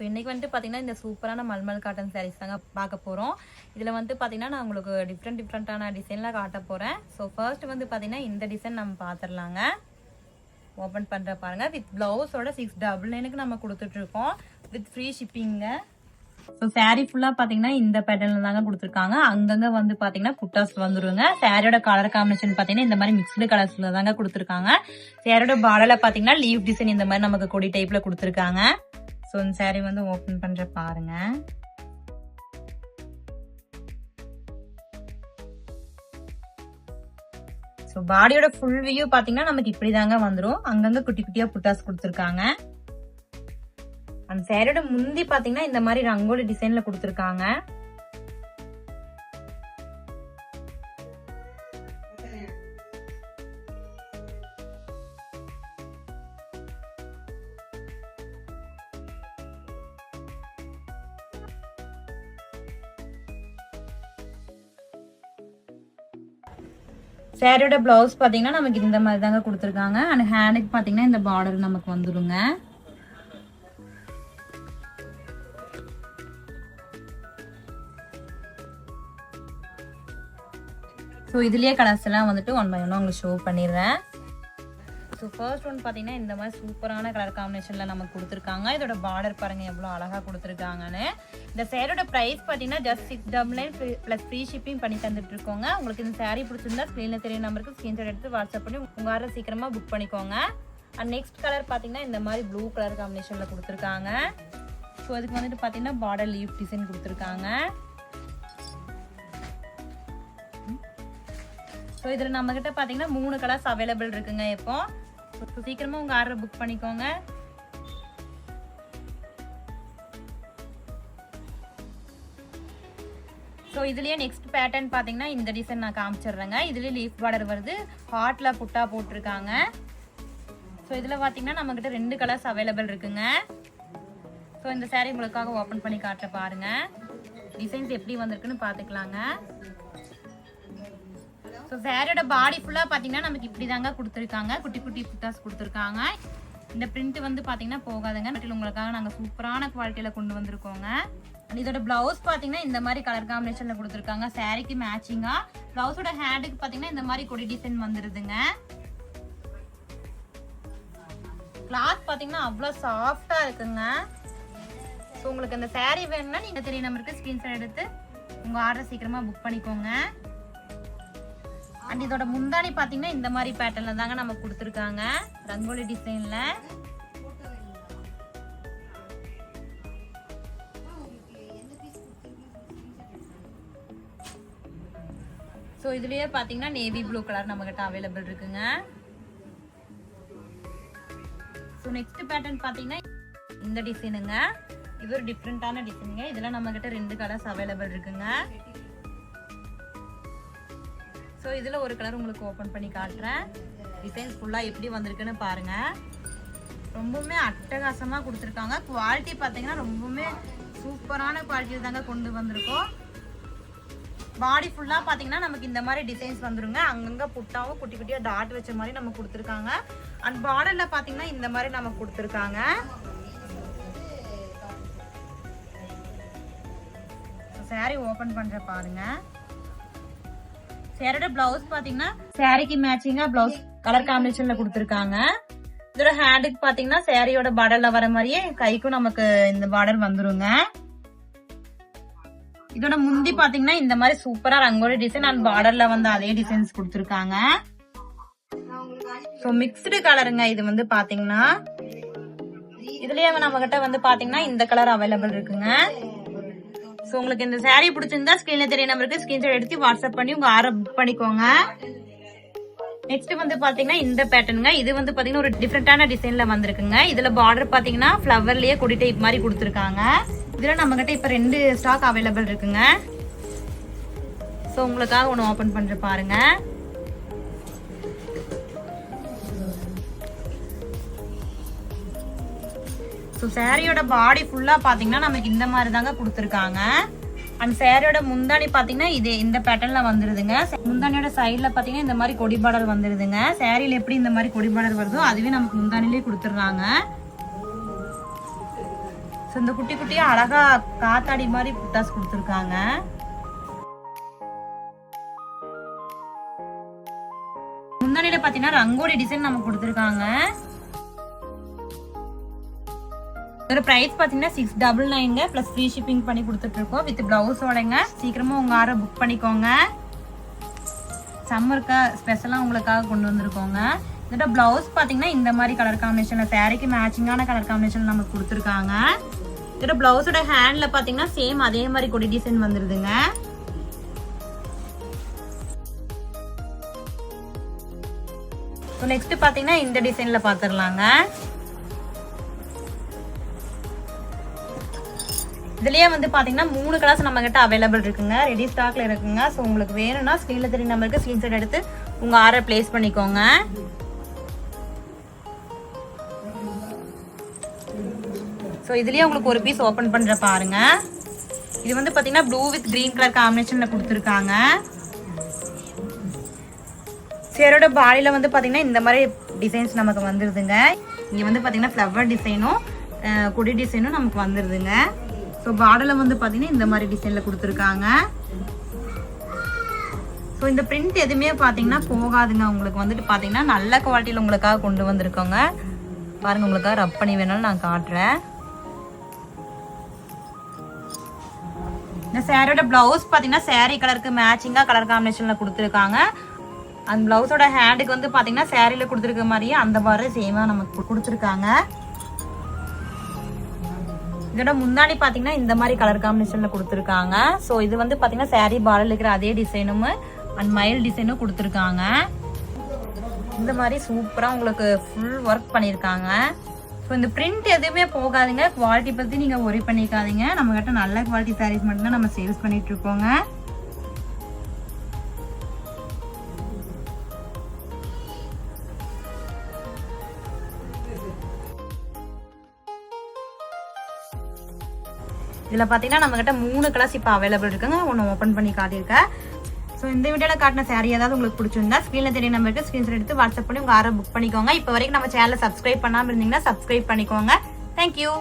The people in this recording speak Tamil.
இன்னைக்கு வந்துட்டு பார்த்தீங்கன்னா இந்த சூப்பரான மல்மல் காட்டன் சாரீஸ் தாங்க பார்க்க போகிறோம். இதில் வந்துட்டு பார்த்தீங்கன்னா நான் உங்களுக்கு டிஃப்ரெண்ட்டான டிசைன்லாம் காட்ட போகிறேன். ஸோ ஃபர்ஸ்ட் வந்து பார்த்தீங்கன்னா இந்த டிசைன் நம்ம பார்த்துடலாங்க. ஓப்பன் பண்ணுற பாருங்க. வித் ப்ளவுஸோட 699க்கு நம்ம கொடுத்துட்ருக்கோம். வித் ஃப்ரீ ஷிப்பிங்க. ஸோ சாரீ ஃபுல்லாக பார்த்தீங்கன்னா இந்த பேட்டர்னில் தாங்க கொடுத்துருக்காங்க. அங்கங்கே வந்து பார்த்தீங்கன்னா புட்டாஸ் வந்துருங்க. சாரியோட கலர் காம்பினேஷன் பார்த்தீங்கன்னா இந்த மாதிரி மிக்ஸ்டு கலர்ஸில் தாங்க கொடுத்துருக்காங்க. சாரியோட பார்டரில் பார்த்தீங்கன்னா லீவ் டிசைன் இந்த மாதிரி நமக்கு கொடி டைப்பில் கொடுத்துருக்காங்க. ஸோ இந்த சாரீ வந்து ஓப்பன் பண்ற பாருங்க. ஸோ பாடியோட ஃபுல் வியூ பாத்தீங்கன்னா நமக்கு இப்படிதாங்க வந்துடும். அங்கங்க குட்டி குட்டியா புட்டாஸ் கொடுத்துருக்காங்க. அந்த சாரியோட முந்தி பாத்தீங்கன்னா இந்த மாதிரி ரங்கோலி டிசைன்ல கொடுத்துருக்காங்க. சாரியோட பிளவுஸ் பாத்தீங்கன்னா நமக்கு இந்த மாதிரி தாங்க கொடுத்துருக்காங்க. அண்ட் ஹேண்டுக்கு பாத்தீங்கன்னா இந்த பார்டர் நமக்கு வந்துடுங்க. ஸோ இதுலயே கலர்ஸ் எல்லாம் வந்துட்டு ஒன் பை ஒன் உங்களுக்கு ஷோ பண்ணிடுறேன். ஸோ ஃபர்ஸ்ட் ஒன் பார்த்தீங்கன்னா இந்த மாதிரி சூப்பரான கலர் காம்பினேஷனில் நமக்கு கொடுத்துருக்காங்க. இதோட பார்டர் பாருங்க எவ்வளோ அழகாக கொடுத்துருக்காங்கன்னு. இந்த சேரோட ப்ரைஸ் பார்த்தீங்கன்னா ஜஸ்ட் 699 ப்ளஸ் ஃப்ரீ ஷிப்பிங் பண்ணி தந்துட்டு இருக்கோங்க. உங்களுக்கு இந்த சாரீ பிடிச்சிருந்தா ஸ்க்ரீனில் தெரிய நம்பருக்கு ஸ்க்ரீன்ஷாட் எடுத்து வாட்ஸ்அப் பண்ணி உங்கள் ஆர்டர் சீக்கிரமாக புக் பண்ணிக்கோங்க. அண்ட் நெக்ஸ்ட் கலர் பார்த்தீங்கன்னா இந்த மாதிரி ப்ளூ கலர் காம்பினேஷனில் கொடுத்துருக்காங்க. ஸோ அதுக்கு வந்துட்டு பார்த்தீங்கன்னா பார்டர் லீவ் டிசைன் கொடுத்துருக்காங்க. ஸோ இதில் நம்மக்கிட்ட பார்த்தீங்கன்னா 3 கலர்ஸ் அவைலபிள் இருக்குங்க. இப்போ சீக்கிரமா உங்க ஆர்டர் புக் பண்ணிக்கோங்க. ஸோ இதுலயே நெக்ஸ்ட் பேட்டர்ன் பார்த்தீங்கன்னா இந்த டிசைன் நான் காமிச்சிடுறேங்க. இதுலேயே லீஃப் பார்டர் வருது. ஹார்ட்ல புட்டா போட்டிருக்காங்க. ஸோ இதில் பார்த்தீங்கன்னா நம்மக்கிட்ட 2 கலர்ஸ் அவைலபிள் இருக்குங்க. ஸோ இந்த சாரீ உங்களுக்காக ஓப்பன் பண்ணி காட்ட பாருங்க. டிசைன்ஸ் எப்படி வந்திருக்குன்னு பார்த்துக்கலாங்க. ஸோ சாரியோட பாடி ஃபுல்லாக பார்த்தீங்கன்னா நமக்கு இப்படி தாங்க கொடுத்துருக்காங்க. குட்டி குட்டி புட்டாஸ் கொடுத்துருக்காங்க. இந்த பிரிண்ட் வந்து பார்த்தீங்கன்னா போகாதுங்க. பட் உங்களுக்காக நாங்கள் சூப்பரான குவாலிட்டியில் கொண்டு வந்திருக்கோங்க. இதோட பிளவுஸ் பார்த்தீங்கன்னா இந்த மாதிரி கலர் காம்பினேஷனில் கொடுத்துருக்காங்க. சாரிக்கு மேட்சிங்காக பிளவுஸோட ஹேண்டுக்கு பார்த்தீங்கன்னா இந்த மாதிரி கொடி டிசைன் வந்துருதுங்க. கிளாத் பார்த்தீங்கன்னா அவ்வளோ சாஃப்டாக இருக்குங்க. ஸோ உங்களுக்கு அந்த சாரீ வேணும்னா நீங்கள் தெரிய நம்பருக்கு ஸ்க்ரீன்ஷாட் எடுத்து உங்கள் ஆர்டர் சீக்கிரமாக புக் பண்ணிக்கோங்க. அண்ட் இதோட முந்தானி பாத்தீங்கன்னா இந்த மாதிரி பேட்டர்ன்ல தாங்க நமக்கு கொடுத்துருக்காங்க. ரங்கோலி டிசைன்ல. ஸோ இதுலயே பாத்தீங்கன்னா நேவி ப்ளூ கலர் நம்ம கிட்ட அவைலபிள் இருக்குங்க. ஸோ நெக்ஸ்ட் பேட்டர்ன் பாத்தீங்கன்னா இந்த டிசைனுங்க. இது ஒரு டிஃப்ரெண்டான டிசைனுங்க. இதுல நம்ம கிட்ட 2 கலர்ஸ் அவைலபிள் இருக்குங்க. ஸோ இதில் ஒரு கலர் உங்களுக்கு ஓப்பன் பண்ணி காட்டுறேன். டிசைன்ஸ் ஃபுல்லாக எப்படி வந்திருக்குன்னு பாருங்க. ரொம்பவுமே அட்டகாசமாக கொடுத்துருக்காங்க. குவாலிட்டி பார்த்தீங்கன்னா ரொம்பவுமே சூப்பரான குவாலிட்டியில் தாங்க கொண்டு வந்திருக்கோம். பாடி ஃபுல்லாக பார்த்தீங்கன்னா நமக்கு இந்த மாதிரி டிசைன்ஸ் வந்துருங்க. அங்கங்கே புட்டாவும் குட்டி குட்டியாக டாட் வச்ச மாதிரி நம்ம கொடுத்துருக்காங்க. அண்ட் பார்டரில் பார்த்தீங்கன்னா இந்த மாதிரி நம்ம கொடுத்துருக்காங்க. சாரி ஓப்பன் பண்ணுற பாருங்க. சாரியோட பிளவுஸ் பாத்தீங்கன்னா சாரிக்கு மேட்சிங்கா பிளவுஸ் கலர் காம்பினேஷன்ல கொடுத்துருக்காங்க. இதோட ஹேண்டுக்கு பாத்தீங்கன்னா சாரியோட பார்டர்ல வர மாதிரியே கைக்கும் நமக்கு இந்த பார்டர் வந்துருங்க. இதோட முந்தி பாத்தீங்கன்னா இந்த மாதிரி சூப்பரா ரங்கோலி டிசைன் அண்ட் பார்டர்ல வந்து அதே டிசைன்ஸ் கொடுத்துருக்காங்க. சோ மிக்ஸ்டு கலருங்க. இது வந்து பாத்தீங்கன்னா இதுலயே நம்ம கிட்ட வந்து பாத்தீங்கன்னா இந்த கலர் அவைலபிள் இருக்குங்க. ஸோ உங்களுக்கு இந்த சாரீ பிடிச்சிருந்தா ஸ்கிரீன்ல தெரிய நம்பருக்கு ஸ்கிரீன்ஷாட் எடுத்து வாட்ஸ்அப் பண்ணி உங்க ஆர்டர் புக் பண்ணிக்கோங்க. நெக்ஸ்ட் வந்து பாத்தீங்கன்னா இந்த பேட்டர்னுங்க. இது வந்து பாத்தீங்கன்னா ஒரு டிஃப்ரெண்டான டிசைன்ல வந்திருக்குங்க. இதுல பார்டர் பாத்தீங்கன்னா ஃபிளவர்லயே கொடி டைப் மாதிரி கொடுத்துருக்காங்க. இதுல நம்ம கிட்ட இப்ப 2 ஸ்டாக் அவைலபிள் இருக்குங்க. ஸோ உங்களுக்காக ஒன்று ஓபன் பண்ற பாருங்க. ஸோ சாரியோட பாடி ஃபுல்லா பாத்தீங்கன்னா நமக்கு இந்த மாதிரி தாங்க கொடுத்துருக்காங்க. அண்ட் சாரியோட முந்தானி பாத்தீங்கன்னா இது இந்த பேட்டர்ன்ல வந்துருதுங்க. முந்தானியோட சைட்ல பாத்தீங்கன்னா இந்த மாதிரி கொடி பார்டர் வந்துருதுங்க. சாரியில எப்படி இந்த மாதிரி கொடி பார்டர் வருதோ அதுவே நமக்கு முந்தானிலே கொடுத்துருக்காங்க. ஸோ இந்த குட்டி குட்டியா அழகா காத்தாடி மாதிரி புட்டாஸ் கொடுத்துருக்காங்க. முந்தானியில பாத்தீங்கன்னா ரங்கோலி டிசைன் நம்ம கொடுத்துருக்காங்க. இதோட பிரைஸ் பாத்தீங்கன்னா 699 பிளஸ் ஃப்ரீ ஷிப்பிங் பண்ணி கொடுத்துட்டு இருக்கோம் வித் பிளவுஸோடங்க. சீக்கிரமா உங்க ஆர்டர் புக் பண்ணிக்கோங்க. சம்மருக்கு ஸ்பெஷலா உங்களுக்காக கொண்டு வந்திருக்கோங்க. இதோட பிளவுஸ் பாத்தீங்கன்னா இந்த மாதிரி கலர் காம்பினேஷன்ல சாரிக்கு மேட்சிங்கான கலர் காம்பினேஷன் நமக்கு கொடுத்துருக்காங்க. இதோட பிளவுஸோட ஹேண்ட்ல பாத்தீங்கன்னா சேம் அதே மாதிரி கொடி டிசைன் வந்துருதுங்க. நெக்ஸ்ட் பாத்தீங்கன்னா இந்த டிசைன்ல பாத்துடலாங்க. இதுலயே வந்து பாத்தீங்கன்னா 3 கலர்ஸ் நம்ம கிட்ட அவைலபிள் இருக்குங்க. ரெடி ஸ்டாக்ல இருக்குங்க. ஸோ உங்களுக்கு வேணும்னா ஸ்கிரீன்ல தெரிய நம்பருக்கு ஸ்கிரீன்ஷாட் எடுத்து உங்க ஆர்டர் பிளேஸ் பண்ணிக்கோங்க. ஸோ இதுலயே உங்களுக்கு ஒரு பீஸ் ஓபன் பண்ற பாருங்க. இது வந்து பாத்தீங்கன்னா ப்ளூ வித் கிரீன் கலர் காம்பினேஷன்ல கொடுத்துருக்காங்க. சேரோட பாடியில வந்து பாத்தீங்கன்னா இந்த மாதிரி டிசைன்ஸ் நமக்கு வந்துருதுங்க. இங்க வந்து பாத்தீங்கன்னா ஃப்ளவர் டிசைனும் கொடி டிசைனும் நமக்கு வந்துருதுங்க. ஸோ பார்டர்ல வந்து பாத்தீங்கன்னா இந்த மாதிரி டிசைன்ல கொடுத்துருக்காங்க. ஸோ இந்த பிரிண்ட் எதுவுமே பாத்தீங்கன்னா போகாதுங்க. உங்களுக்கு வந்துட்டு பாத்தீங்கன்னா நல்ல குவாலிட்டியில உங்களுக்காக கொண்டு வந்திருக்கோங்க. பாருங்க, உங்களுக்காக ரப் பண்ணி வேணாலும் நான் காட்டுறேன். இந்த சாரியோட பிளவுஸ் பாத்தீங்கன்னா சாரி கலருக்கு மேட்சிங்கா கலர் காம்பினேஷன்ல கொடுத்துருக்காங்க. அந்த பிளவுஸோட ஹேண்டுக்கு வந்து பாத்தீங்கன்னா சாரியில கொடுத்துருக்க மாதிரியே அந்த மாதிரி சேமா நமக்கு கொடுத்துருக்காங்க. இதோட முந்தானி பாத்தீங்கன்னா இந்த மாதிரி கலர் காம்பினேஷன்ல கொடுத்துருக்காங்க. ஸோ இது வந்து பாத்தீங்கன்னா சாரி பார்டர்ல இருக்கிற அதே டிசைனும் அண்ட் மயில் டிசைனும் கொடுத்துருக்காங்க. இந்த மாதிரி சூப்பரா உங்களுக்கு ஃபுல் ஒர்க் பண்ணியிருக்காங்க. ஸோ இந்த பிரிண்ட் எதுவுமே போகாதுங்க. குவாலிட்டி பத்தி நீங்க ஒரி பண்ணிக்காதீங்க. நம்ம கிட்ட நல்ல குவாலிட்டி சாரீஸ் மட்டும்தான் நம்ம சேல்ஸ் பண்ணிட்டு இருக்கோங்க. இதில் பார்த்தீங்கன்னா நம்மகிட்ட 3 கலர்ஸ் இப்போ அவைலபிள் இருக்குங்க. ஒன்று ஓப்பன் பண்ணி காட்டியிருக்கேன். ஸோ இந்த வீடியோவில் காட்டின சாரி ஏதாவது உங்களுக்கு பிடிச்சிருந்தா ஸ்க்ரீனில் தெரிய நம்பருக்கு ஸ்க்ரீன்ஷாட் எடுத்து வாட்ஸ்அப் பண்ணி உங்கள் ஆர்டர் புக் பண்ணிக்கோங்க. இப்போ வரைக்கும் நம்ம சேனலை சப்ஸ்கிரைப் பண்ணாமல் இருந்தீங்கன்னா சப்ஸ்கிரைப் பண்ணிக்கோங்க. தேங்க்யூ.